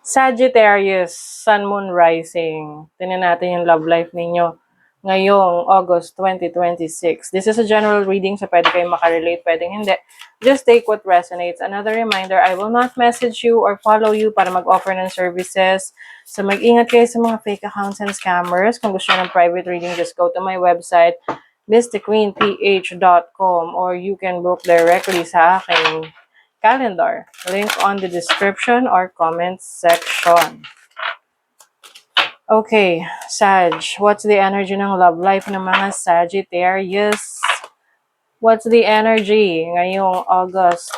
Sagittarius, Sun, Moon, Rising. Tingnan natin yung love life ninyo ngayong August 2026. This is a general reading, so pwede kayong makarelate, pwedeng hindi. Just take what resonates. Another reminder, I will not message you or follow you para mag-offer ng services. So mag-ingat kayo sa mga fake accounts and scammers. Kung gusto nyo ng private reading, just go to my website, mysticqueenph.com, or you can book directly sa aking calendar. Link on the description or comments section. Okay, Sag, what's the energy ng love life ng mga Sagittarius? What's the energy ngayong August?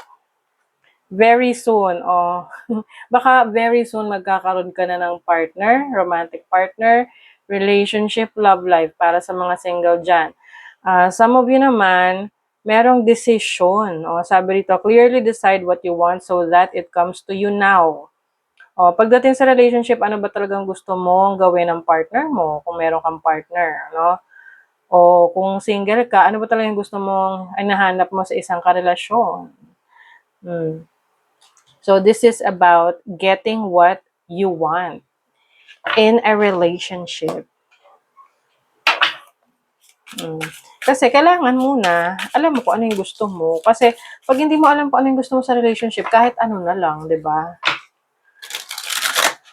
Very soon, baka very soon magkakaroon ka na ng partner, romantic partner, relationship, love life para sa mga single dyan. Some of you naman, merong decision. Sabi rito, clearly decide what you want so that it comes to you now. Pagdating sa relationship, ano ba talagang gusto mong gawin ng partner mo kung meron kang partner, no? O kung single ka, ano ba talagang gusto mong nahanap mo sa isang karelasyon? So this is about getting what you want in a relationship. Kasi kailangan muna, alam mo kung ano yung gusto mo. Kasi pag hindi mo alam kung ano yung gusto mo sa relationship, kahit ano na lang, di ba?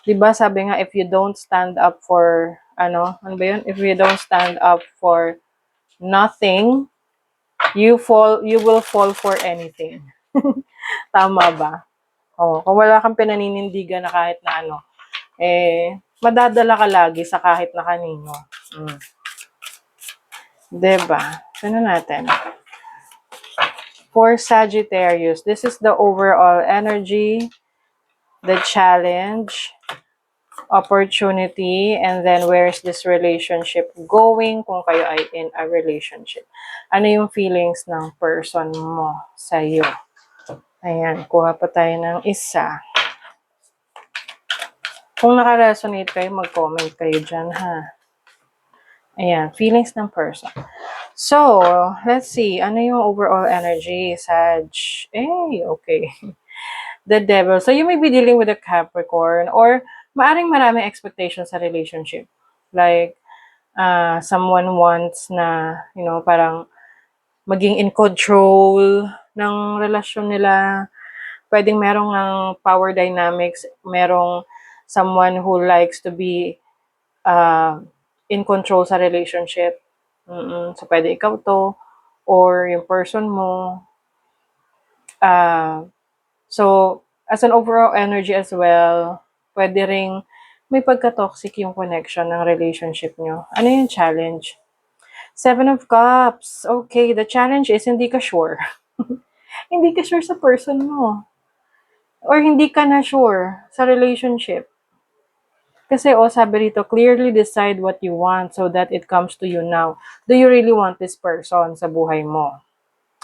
Di ba sabi nga, if you don't stand up for, ano ba yun? If you don't stand up for nothing, you will fall for anything. Tama ba? Kung wala kang pinaninindigan na kahit na ano, madadala ka lagi sa kahit na kanino. Diba? Ano natin? For Sagittarius, this is the overall energy, the challenge, opportunity, and then where is this relationship going kung kayo ay in a relationship. Ano yung feelings ng person mo sa'yo? Ayan, kuha pa tayo ng isa. Kung naka-resonate kayo, mag-comment kayo dyan, ha? Ayan, feelings ng person. So, let's see. Ano yung overall energy, Sag? Okay. The Devil. So, you may be dealing with a Capricorn or maaring maraming expectations sa relationship. Like, someone wants na, parang maging in control ng relasyon nila. Pwedeng merong power dynamics. Merong someone who likes to be in control sa relationship. So, pwede ikaw to or yung person mo. So, as an overall energy as well, pwede ring may pagka-toxic yung connection ng relationship nyo. Ano yung challenge? 7 of Cups. Okay, the challenge is hindi ka sure. Hindi ka sure sa person mo. Or hindi ka na sure sa relationship. Kasi sabi rito, clearly decide what you want so that it comes to you now. Do you really want this person sa buhay mo?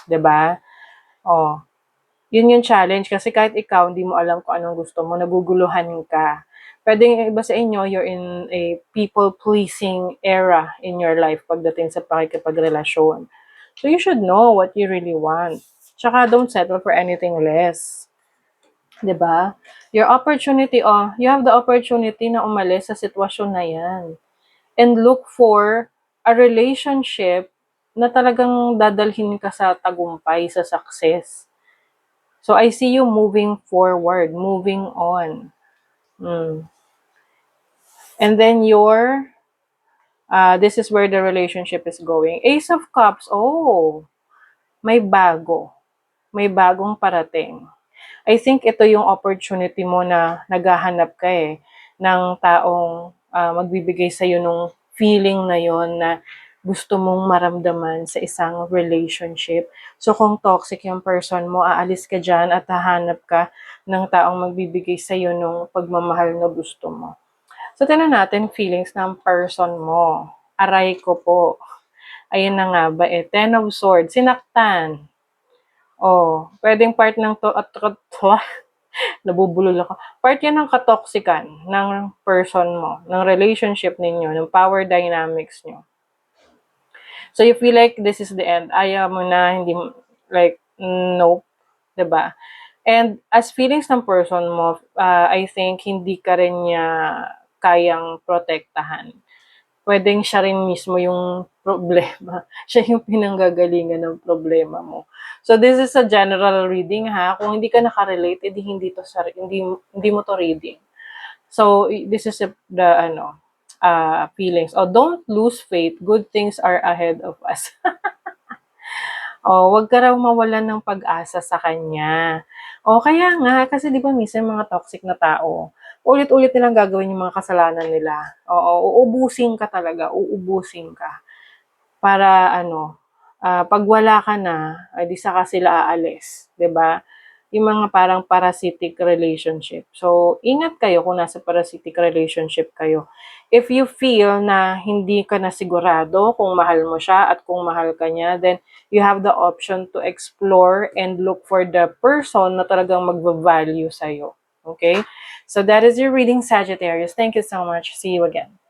'Di ba? Yun yung challenge kasi kahit ikaw hindi mo alam kung anong gusto mo, naguguluhan ka. Pwede yung iba sa inyo, you're in a people-pleasing era in your life pagdating sa pakikipagrelasyon. So you should know what you really want. Tsaka don't settle for anything less. 'Di ba? Your opportunity, you have the opportunity na umalis sa sitwasyon na yan. And look for a relationship na talagang dadalhin ka sa tagumpay, sa success. So, I see you moving forward, moving on. And then this is where the relationship is going. Ace of Cups, may bago. May bagong parating. I think ito yung opportunity mo na naghahanap ka ng taong magbibigay sa'yo nung feeling na yon na gusto mong maramdaman sa isang relationship. So kung toxic yung person mo, aalis ka dyan at hahanap ka ng taong magbibigay sa'yo nung pagmamahal na gusto mo. So tingnan natin feelings ng person mo. Aray ko po. Ayun na nga ba 10 of Swords, sinaktan. Pwedeng part ng nabubulol ako. Part yan ng katoksikan ng person mo, ng relationship ninyo, ng power dynamics nyo. So you feel like this is the end. Ayaw mo na, hindi, like, nope. Diba? And as feelings ng person mo, I think hindi ka rin niya kayang protektahan. Puwedeng siya rin mismo yung problema. Siya yung pinanggagalingan ng problema mo. So this is a general reading ha. Kung hindi ka naka-relate, edi hindi mo to reading. So this is the feelings. Oh, don't lose faith. Good things are ahead of us. Oh, wag ka raw mawalan ng pag-asa sa kanya. Oh, kaya nga kasi 'di ba minsan mga toxic na tao, ulit-ulit nilang gagawin yung mga kasalanan nila. Oo, uubusin ka talaga, uubusin ka. Para 'pag wala ka na, di saka sila aalis, 'di ba? Yung mga parang parasitic relationship. So, ingat kayo kung nasa parasitic relationship kayo. If you feel na hindi ka na sigurado kung mahal mo siya at kung mahal ka niya, then you have the option to explore and look for the person na talagang magva-value sa'yo. Okay? So, that is your reading, Sagittarius. Thank you so much. See you again.